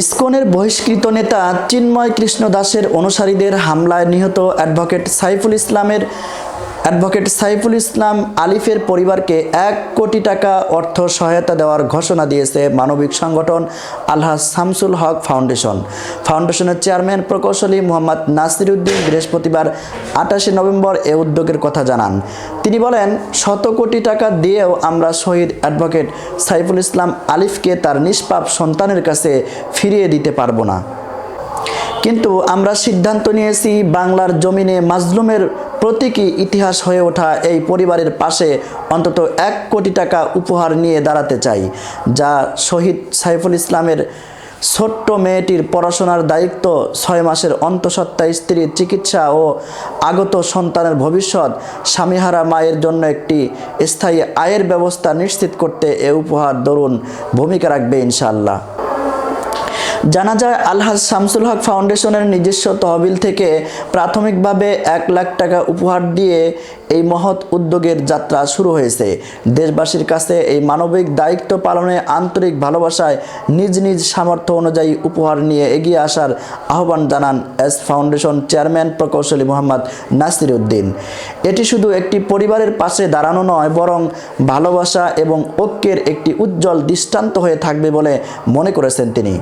ইসকনের বহিষ্কৃত নেতা চিন্ময় কৃষ্ণ দাসের অনুসারীদের হামলায় নিহত অ্যাডভোকেট সাইফুল ইসলাম আলিফের পরিবারকে 1 কোটি টাকা অর্থ সহায়তা দেওয়ার ঘোষণা দিয়েছে মানবিক সংগঠন আলহাজ শামসুল হক ফাউন্ডেশন। ফাউন্ডেশনের চেয়ারম্যান প্রকৌশলী মোহাম্মদ নাসির উদ্দিন বৃহস্পতিবার 28 নভেম্বর এ উদ্যোগের কথা জানান। তিনি বলেন, 100 কোটি টাকা দিয়েও আমরা শহীদ অ্যাডভোকেট সাইফুল ইসলাম আলিফকে তার নিষ্পাপ সন্তানের কাছে ফিরিয়ে দিতে পারবো না, কিন্তু আমরা সিদ্ধান্ত নিয়েছি বাংলার জমিনে মাজলুমের প্রতীকী ইতিহাস হয়ে ওঠা এই পরিবারের পাশে অন্তত 1 কোটি টাকা উপহার নিয়ে দাঁড়াতে চাই, যা শহীদ সাইফুল ইসলামের ছোট্ট মেয়েটির পড়াশোনার দায়িত্ব, 6 মাসের অন্তঃসত্ত্বা স্ত্রীর চিকিৎসা ও আগত সন্তানের ভবিষ্যৎ, স্বামীহারা মায়ের জন্য একটি স্থায়ী আয়ের ব্যবস্থা নিশ্চিত করতে এ উপহার দরুন ভূমিকা রাখবে ইনশাআল্লাহ। জানা যায়, আলহাজ শামসুল হক ফাউন্ডেশনের নিজস্ব তহবিল থেকে প্রাথমিকভাবে 1 লাখ টাকা উপহার দিয়ে এই মহৎ উদ্যোগের যাত্রা শুরু হয়েছে। দেশবাসীর কাছে এই মানবিক দায়িত্ব পালনে আন্তরিক ভালোবাসায় নিজ নিজ সামর্থ্য অনুযায়ী উপহার নিয়ে এগিয়ে আসার আহ্বান জানান ফাউন্ডেশন চেয়ারম্যান প্রকৌশলী মোহাম্মদ নাসির উদ্দিন। এটি শুধু একটি পরিবারের পাশে দাঁড়ানো নয়, বরং ভালোবাসা এবং ঐক্যের একটি উজ্জ্বল দৃষ্টান্ত হয়ে থাকবে বলে মনে করেছেন তিনি।